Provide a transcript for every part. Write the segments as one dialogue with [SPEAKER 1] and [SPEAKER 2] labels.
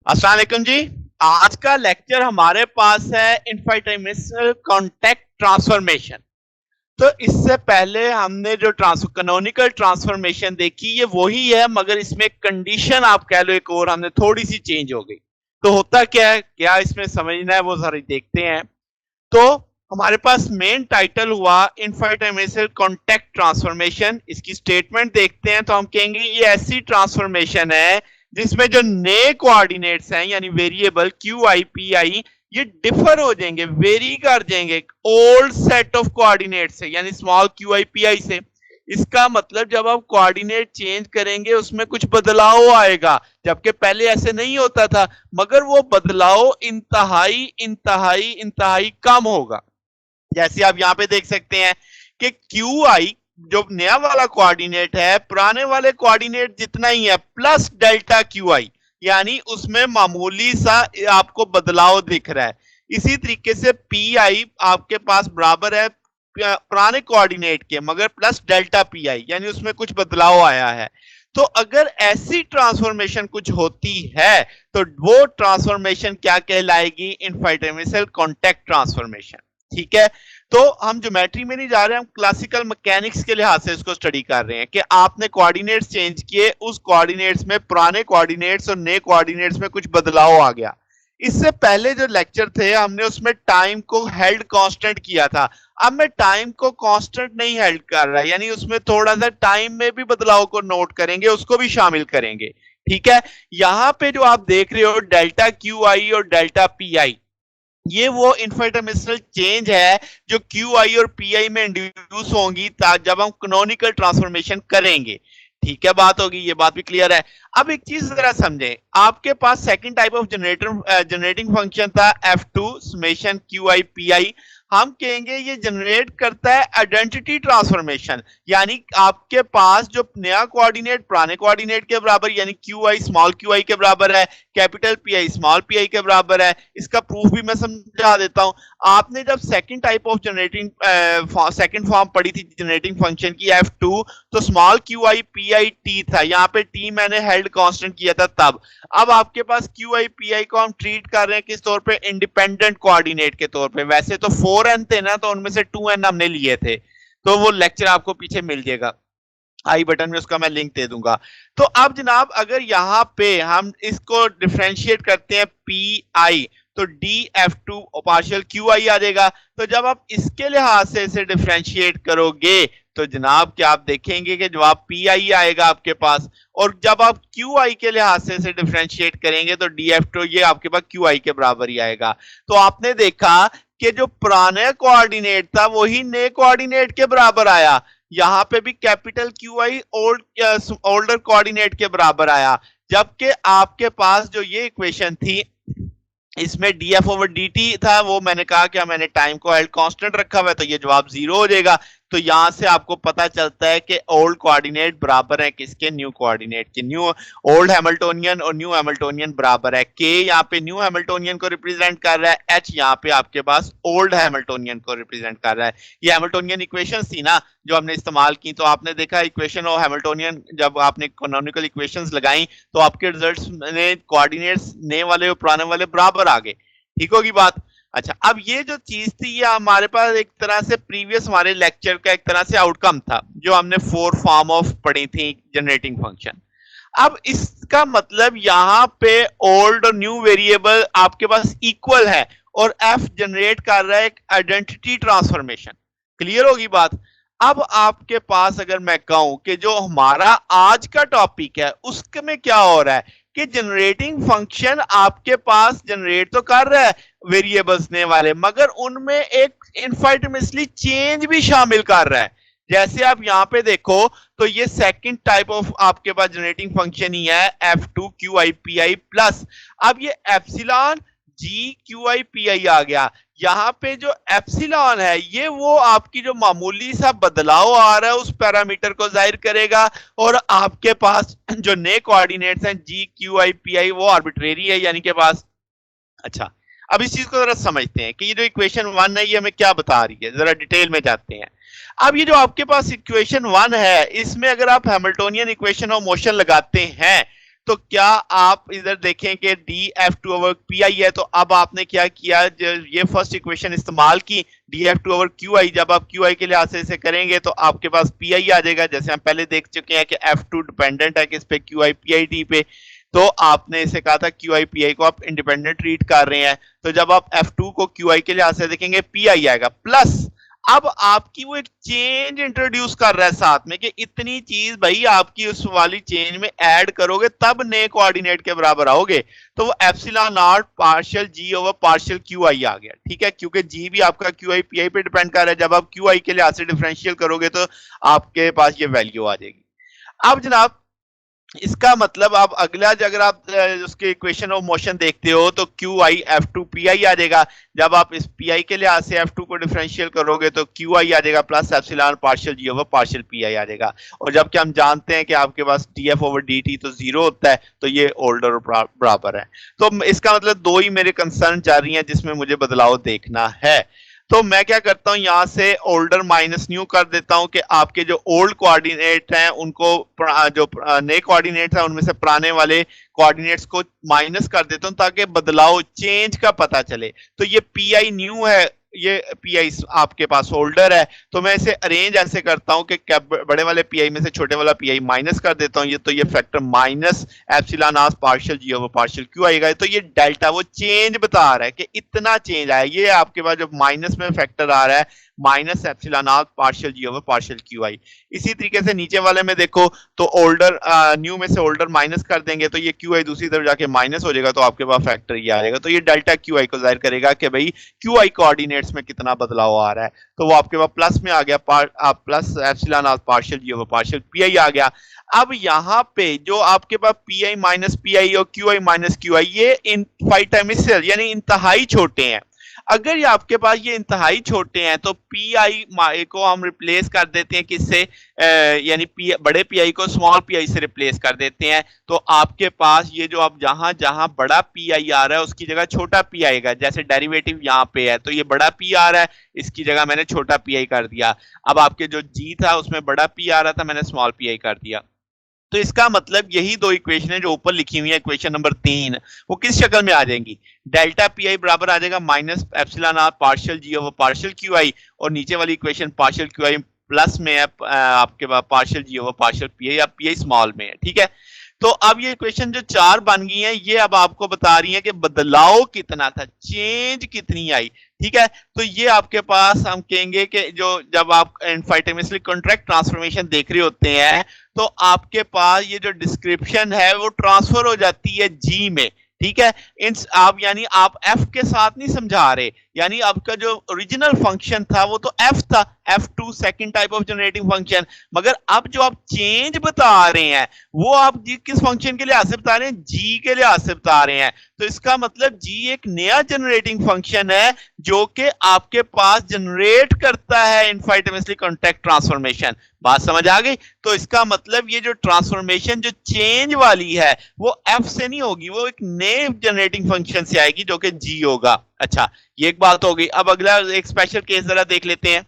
[SPEAKER 1] अस्सलाम वालेकुम जी। आज का लेक्चर हमारे पास है इनफाइनाइटेशनल कॉन्टेक्ट ट्रांसफॉर्मेशन। तो इससे पहले हमने जो कैनोनिकल ट्रांसफॉर्मेशन देखी ये वही है, मगर इसमें कंडीशन आप कह लो एक और हमने थोड़ी सी चेंज हो गई। तो होता क्या है, क्या इसमें समझना है वो सारी देखते हैं। तो हमारे पास मेन टाइटल हुआ इनफाइनाइटेशनल कॉन्टेक्ट ट्रांसफॉर्मेशन। इसकी स्टेटमेंट देखते हैं तो हम कहेंगे ये ऐसी ट्रांसफॉर्मेशन है जिसमें जो नए कोऑर्डिनेट्स हैं यानी वेरिएबल क्यू आई पी आई ये डिफर हो जाएंगे, वेरी कर जाएंगे ओल्ड सेट ऑफ कोऑर्डिनेट से यानी स्मॉल क्यू आई पी आई से। इसका मतलब जब आप कोऑर्डिनेट चेंज करेंगे उसमें कुछ बदलाव आएगा, जबकि पहले ऐसे नहीं होता था, मगर वो बदलाव इंतहाई इंतहाई इंतहाई कम होगा। जैसे आप यहां पे देख सकते हैं कि क्यू आई जो नया वाला कोऑर्डिनेट है पुराने वाले कोऑर्डिनेट जितना ही है प्लस डेल्टा क्यू आई, यानी उसमें मामूली सा आपको बदलाव दिख रहा है। इसी तरीके से पी आई आपके पास बराबर है पुराने कोऑर्डिनेट के मगर प्लस डेल्टा पी आई, यानी उसमें कुछ बदलाव आया है। तो अगर ऐसी ट्रांसफॉर्मेशन कुछ होती है तो वो ट्रांसफॉर्मेशन क्या कहलाएगी? इनफाइनाइटेशनल कॉन्टेक्ट ट्रांसफॉर्मेशन। ठीक है, तो हम ज्योमेट्री में नहीं जा रहे, हम क्लासिकल मैकेनिक्स के लिहाज से इसको स्टडी कर रहे हैं कि आपने कोऑर्डिनेट्स चेंज किए, उस कोऑर्डिनेट्स में पुराने कोऑर्डिनेट्स और नए कोऑर्डिनेट्स में कुछ बदलाव आ गया। इससे पहले जो लेक्चर थे हमने उसमें टाइम को हेल्ड कांस्टेंट किया था। अब मैं टाइम को कांस्टेंट नहीं हेल्ड कर रहा, यानी उसमें थोड़ा सा टाइम में भी बदलाव को नोट करेंगे, उसको भी शामिल करेंगे। ठीक है, यहां पे जो आप देख रहे हो डेल्टा क्यू आई और डेल्टा पी आई, ये वो इनफाइनाइटेशनल चेंज है जो क्यू आई और पी आई में इंड्यूस होंगी जब हम कैनोनिकल ट्रांसफॉर्मेशन करेंगे। ठीक है, बात होगी, ये बात भी क्लियर है। अब एक चीज जरा समझें, आपके पास second type of generating function था F2 summation Q I P I. हम कहेंगे ये जनरेट करता है आइडेंटिटी ट्रांसफॉर्मेशन, यानी आपके पास जो नया कोऑर्डिनेट पुराने कोऑर्डिनेट के बराबर यानी Q I small Q I के बराबर है, capital P I small P I के बराबर है। इसका प्रूफ भी मैं समझा देता हूं। आपने जब second type of generating second form पढ़ी थी जनरेटिंग फंक्शन की F2, तो small Q I P I T था, यहाँ पे टी मैंने हेल्ड कांस्टेंट किया था तब। अब आपके पास क्यू आई पी आई को हम ट्रीट कर रहे हैं किस तौर पे? इंडिपेंडेंट कोऑर्डिनेट के तौर पे। वैसे तो 4n थे ना, तो उनमें से 2n हमने लिए थे, तो वो लेक्चर आपको पीछे मिल जाएगा, आई बटन में उसका मैं लिंक दे दूंगा। तो अब जनाब अगर यहां पे हम इसको डिफरेंशिएट करते हैं पी आई, तो D F two partial Q I आ जाएगा। तो जब आप इसके लिहाज से इसे डिफरेंशिएट करोगे तो जनाब क्या आप देखेंगे कि जवाब पी आई आएगा आपके पास, और जब आप क्यू आई के लिहाज से इसे डिफरेंशिएट करेंगे तो डी एफ टू ये आपके पास क्यू आई के बराबर ही आएगा। तो आपने देखा कि जो पुराने कोऑर्डिनेट था वही नए कोऑर्डिनेट के बराबर आया, यहां पे भी capital Q I older coordinate के बराबर आया। जबकि आपके पास जो ये इक्वेशन थी इसमें D F over D T था, वो मैंने कहा कि मैंने टाइम को हेल्ड कांस्टेंट रखा हुआ है तो ये जवाब 0 हो जाएगा। तो यहां से आपको पता चलता है कि ओल्ड कोऑर्डिनेट बराबर है किसके? न्यू कोऑर्डिनेट के। न्यू ओल्ड हैमिल्टोनियन और न्यू हैमिल्टोनियन बराबर है। के यहाँ पे न्यू हैमिल्टोनियन को रिप्रेजेंट कर रहा है, एच यहाँ पे आपके पास ओल्ड हैमिल्टोनियन को रिप्रेजेंट कर रहा है। ये हैमिल्टोनियन इक्वेशन थी ना जो हमने इस्तेमाल की, तो आपने देखा इक्वेशन और हैमिल्टोनियन जब आपने कैनोनिकल इक्वेशंस लगाई तो आपके रिजल्ट्स में कोऑर्डिनेट्स नए वाले और पुराने वाले बराबर आ गए। ठीक होगी बात? अच्छा, अब ये जो चीज थी ये हमारे पास एक तरह से प्रीवियस हमारे लेक्चर का एक तरह से आउटकम था जो हमने 4 फॉर्म ऑफ पढ़ी थी जनरेटिंग फंक्शन। अब इसका मतलब यहां पे ओल्ड और न्यू वेरिएबल आपके पास इक्वल है और एफ जनरेट कर रहा है एक आइडेंटिटी ट्रांसफॉर्मेशन। क्लियर होगी बात? अब आपके पास अगर मैं कहूं कि जो हमारा आज का टॉपिक है उसमें क्या हो रहा है कि जनरेटिंग फंक्शन आपके पास जनरेट तो कर रहा है वेरिएबल्स ने वाले, मगर उनमें एक इनफाइनाइटली चेंज भी शामिल कर रहा है। जैसे आप यहां पे देखो तो ये सेकंड टाइप ऑफ आपके पास जनरेटिंग फंक्शन ही है F2 QI प्लस। अब ये एप्सिलॉन जी QI आ गया। यहां पे जो एप्सिलॉन है ये वो आपकी जो मामूली सा बदलाव आ रहा है उस पैरामीटर को जाहिर करेगा, और आपके पास जो नए कोऑर्डिनेट्स हैं GQI वो आर्बिट्रेरी है यानी के पास। अच्छा, अब इस चीज को जरा समझते हैं कि ये जो इक्वेशन 1 है ये हमें क्या बता रही है, जरा डिटेल में जाते हैं। अब ये जो आपके पास इक्वेशन 1 है इसमें अगर आप हैमिल्टोनियन इक्वेशन ऑफ मोशन लगाते हैं तो क्या आप इधर देखें कि D F to over P I है, तो अब आपने क्या किया, ये फर्स्ट इक्वेशन इस्तेमाल की, D F to over Q I, जब आप क्यू आई के लिहाज से इसे करेंगे तो आपके पास पी आई आ जाएगा, जैसे हम पहले देख चुके हैं कि एफ टू डिपेंडेंट है किस पे, Q I P I D पे। तो आपने इसे कहा था क्यू आई पी आई को आप इंडिपेंडेंट ट्रीट कर रहे हैं, तो जब आप एफ टू को क्यू आई के लिहाज से देखेंगे पी आई आएगा, प्लस अब आपकी वो एक चेंज इंट्रोड्यूस कर रहा है साथ में कि इतनी चीज भाई आपकी उस वाली चेंज में ऐड करोगे तब नए कोऑर्डिनेट के बराबर आओगे, तो वो epsilon naught partial ji over partial Q I आ गया, ठीक है, क्योंकि जी भी आपका क्यू आई पी आई पे डिपेंड कर रहा है, जब आप क्यू आई के लिहाज से डिफरेंशियल करोगे तो आपके पास ये वैल्यू आ जाएगी। अब जनाब इसका मतलब आप अगला अगर आप उसके इक्वेशन ऑफ मोशन देखते हो तो Q I F two P I आ जाएगा, जब आप इस पी आई के लिहाज से एफ टू को डिफरेंशियल करोगे तो क्यू आई आ जाएगा plus epsilon partial ji over partial P I आ जाएगा, और जबकि हम जानते हैं कि आपके पास D F over D T तो जीरो होता है, तो ये ओल्डर बराबर है। तो इसका मतलब दो ही मेरे कंसर्न जा रही हैं जिसमें मुझे बदलाव देखना है। तो मैं क्या करता हूं, यहां से ओल्डर माइनस न्यू कर देता हूं कि आपके जो ओल्ड कोऑर्डिनेट हैं उनको जो नए कोऑर्डिनेट्स हैं उनमें से पुराने वाले कोऑर्डिनेट्स को माइनस कर देता हूं ताकि बदलाव चेंज का पता चले। तो ये पी आई न्यू है, ये पी आई आपके पास होल्डर है, तो मैं इसे अरेंज ऐसे करता हूं कि बड़े वाले पी आई में से छोटे वाला पी आई माइनस कर देता हूं, ये तो ये factor minus epsilon are partial ji over partial q आएगा, तो ये डेल्टा वो चेंज बता रहा है कि इतना चेंज आया, ये आपके पास जो माइनस में फैक्टर आ रहा है minus epsilon are partial ji over partial Q आई। इसी तरीके से नीचे वाले में देखो तो ओल्डर न्यू में से ओल्डर माइनस कर देंगे तो ये क्यू आई दूसरी तरफ जाके माइनस हो जाएगा, तो आपके पास फैक्टर ये आ जाएगा, तो ये डेल्टा क्यू आई को जाहिर करेगा कि भाई क्यू आई कोऑर्डिनेट्स में कितना बदलाव आ रहा है, तो वो आपके पास प्लस में आ गया, plus epsilon are partial ji over partial P I आ गया। अब यहाँ पे जो आपके पास P I minus P I और Q I minus Q I ये इनफाइटाइमिसल यानी इंतहाई छोटे हैं, अगर ये आपके पास ये इंतहाई छोटे हैं तो पी आई को हम रिप्लेस कर देते हैं किससे, यानी बड़े पी आई को स्मॉल पी आई से रिप्लेस कर देते हैं, तो आपके पास ये जो अब जहां जहां बड़ा पी आई आ रहा है उसकी जगह छोटा पी आएगा, जैसे डेरिवेटिव यहाँ पे है तो ये बड़ा पी आ रहा है, इसकी जगह मैंने छोटा पी आई कर दिया। अब आपके जो जी था उसमें बड़ा पी आ रहा था, मैंने स्मॉल पी आई कर दिया। तो इसका मतलब यही दो इक्वेशन है जो ऊपर लिखी हुई है, इक्वेशन नंबर 3 वो किस शक्ल में आ जाएंगी, डेल्टा पी आई बराबर आ जाएगा minus epsilon are partial ji over partial Q I, और नीचे वाली equation partial Q I plus में है आपके पास partial ji over partial P I या पी आई स्मॉल में है, ठीक है। तो अब ये इक्वेशन जो 4 बन गई है ये अब आपको बता रही है कि बदलाव कितना था, चेंज कितनी आई, ठीक है। तो ये आपके पास हम कहेंगे कि जो जब आप इनफाइटिमिसली कॉन्ट्रैक्ट ट्रांसफॉर्मेशन देख रहे होते हैं तो आपके पास ये जो डिस्क्रिप्शन है वो ट्रांसफर हो जाती है जी में, ठीक है। आप यानी आप एफ के साथ नहीं समझा रहे, यानी आपका जो ओरिजिनल फंक्शन था वो तो एफ था, F2 second type of generating function, मगर अब जो आप चेंज बता रहे हैं वो आप जी किस फंक्शन के लिहाज से बता रहे हैं, जी के लिहाज से बता रहे हैं, तो इसका मतलब जी एक नया जनरेटिंग फंक्शन है जो कि आपके पास जनरेट करता है इनफाइटिमिसली कॉन्टैक्ट ट्रांसफॉर्मेशन। बात समझ आ गई? तो इसका मतलब ये जो ट्रांसफॉर्मेशन जो चेंज वाली है वो एफ से नहीं होगी, वो एक नए जनरेटिंग फंक्शन से आएगी जो कि जी होगा। अच्छा, ये एक बात हो गई। अब अगला एक स्पेशल केस जरा देख लेते हैं।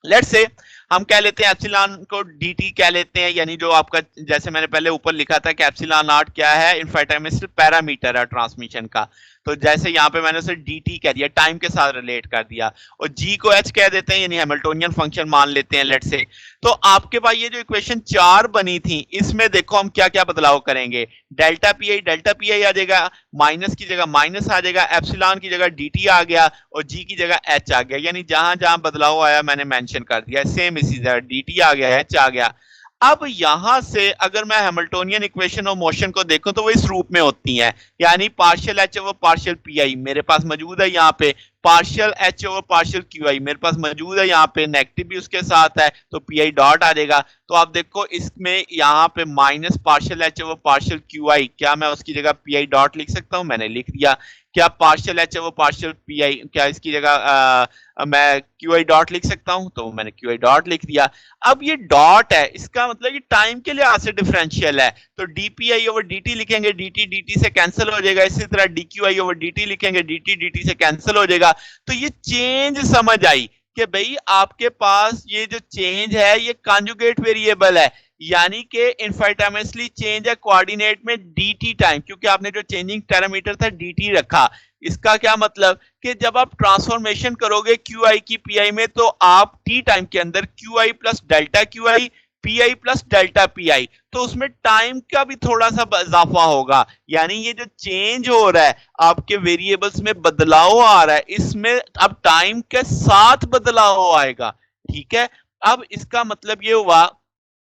[SPEAKER 1] लेट्स से हम कह लेते हैं एप्सिलॉन को dt कह लेते हैं, यानी जो आपका जैसे मैंने पहले ऊपर लिखा था कि एप्सिलॉन नॉट क्या है, इनफाइटिमिसल पैरामीटर है ट्रांसमिशन का, तो जैसे यहाँ पे मैंने उसे dt कह दिया, टाइम के साथ रिलेट कर दिया, और g को h कह देते हैं यानी हैमिल्टोनियन फंक्शन मान लेते हैं लेट्स से। तो आपके पास ये जो इक्वेशन 4 बनी थी इसमें देखो हम क्या क्या बदलाव करेंगे, डेल्टा पी आई आ जाएगा, माइनस की जगह माइनस आ जाएगा, एप्सिलॉन की जगह dt आ गया और g की जगह h आ गया, यानी जहां जहां बदलाव आया मैंने मेंशन कर दिया, सेम इसी तरह dt आ गया, h आ गया। अब यहां से अगर मैं हैमिल्टोनियन इक्वेशन ऑफ मोशन को देखूं तो वो इस रूप में होती हैं, यानी partial H over partial P आई मेरे पास मौजूद है, यहाँ पे partial H over partial Q I मेरे पास मौजूद है, यहाँ पे नेगेटिव भी उसके साथ है तो पी आई डॉट आ जाएगा। तो आप देखो इसमें यहाँ पे minus partial H over partial Q I, क्या मैं उसकी जगह पी आई डॉट लिख सकता हूँ? मैंने लिख दिया। क्या partial H over partial P आई, क्या इसकी जगह मैं क्यू आई डॉट लिख सकता हूं? तो मैंने क्यू आई डॉट लिख दिया। अब ये डॉट है, इसका मतलब ये टाइम के लिहाज से डिफरेंशियल है, तो D P I over D T लिखेंगे, डी टी डी टी से कैंसिल हो जाएगा, इसी तरह D Q I over D T लिखेंगे, डी टी डी टी से कैंसिल हो जाएगा। तो ये चेंज समझ आई कि भाई आपके पास ये जो चेंज है ये कॉन्जुगेट वेरिएबल है, यानी कि इनफाइटामेसली चेंज है कोऑर्डिनेट में dt टाइम, क्योंकि आपने जो चेंजिंग पैरामीटर था dt रखा। इसका क्या मतलब कि जब आप ट्रांसफॉर्मेशन करोगे qi की pi में तो आप t टाइम के अंदर qi plus delta qi P plus delta P, तो उसमें टाइम का भी थोड़ा सा इजाफा होगा। यानी ये जो चेंज हो रहा है, आपके वेरिएबल्स में बदलाव आ रहा है, इसमें अब टाइम के साथ बदलाव आएगा। ठीक है, अब इसका मतलब ये हुआ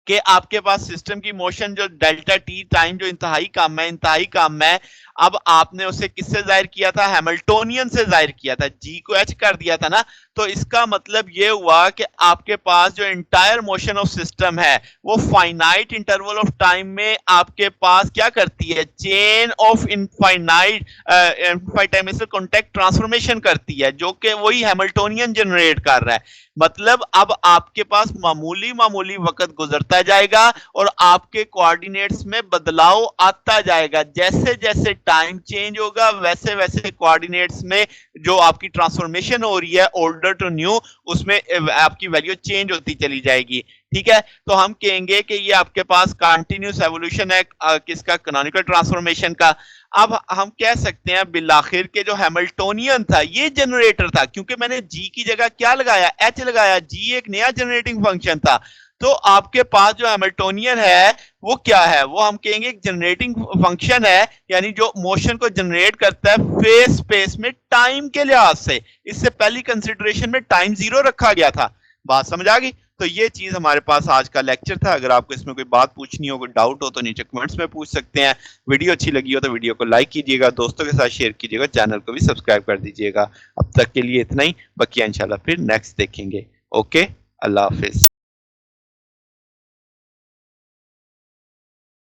[SPEAKER 1] कि आपके पास सिस्टम की मोशन जो डेल्टा टी टाइम जो इंतहाई कम है, अब आपने उसे किससे जाहिर किया था? हैमिल्टोनियन से जाहिर किया था, जी को एच कर दिया था ना। तो इसका मतलब ये हुआ कि आपके पास जो इंटायर मोशन ऑफ सिस्टम है वो फाइनाइट इंटरवल ऑफ टाइम में आपके पास क्या करती है? चेन ऑफ इनफाइनाइटेमिसल कॉन्टैक्ट ट्रांसफॉर्मेशन करती है, जो कि वही हैमिल्टोनियन जनरेट कर रहा है। मतलब अब आपके पास मामूली वक्त गुजरता जाएगा और आपके कोऑर्डिनेट्स में बदलाव आता जाएगा। जैसे जैसे टाइम चेंज होगा वैसे वैसे कोऑर्डिनेट्स में जो आपकी ट्रांसफॉर्मेशन हो रही है ओल्डर टू न्यू, उसमें आपकी वैल्यू चेंज होती चली जाएगी। ठीक है, तो हम कहेंगे कि ये आपके पास कंटिन्यूस एवोल्यूशन है किसका? कैनोनिकल ट्रांसफॉर्मेशन का। अब हम कह सकते हैं बिलाखिर के जो हैमिल्टोनियन था ये जनरेटर था, क्योंकि मैंने जी की जगह क्या लगाया? एच लगाया। जी एक नया जनरेटिंग फंक्शन था। तो आपके पास जो हैमिल्टोनियन है वो क्या है? वो हम कहेंगे एक जनरेटिंग फंक्शन है, यानी जो मोशन को जनरेट करता है फेस स्पेस में टाइम के लिहाज से। इससे पहली कंसिडरेशन में टाइम 0 रखा गया था। बात समझ आ गई? तो ये चीज हमारे पास आज का लेक्चर था। अगर आपको इसमें कोई बात पूछनी हो, कोई डाउट हो, तो नीचे कमेंट्स में पूछ सकते हैं। वीडियो अच्छी लगी हो तो वीडियो को लाइक कीजिएगा, दोस्तों के साथ शेयर कीजिएगा, चैनल को भी सब्सक्राइब कर दीजिएगा। अब तक के लिए इतना ही, बाकी इंशाल्लाह फिर नेक्स्ट देखेंगे। ओके, अल्लाह हाफिज।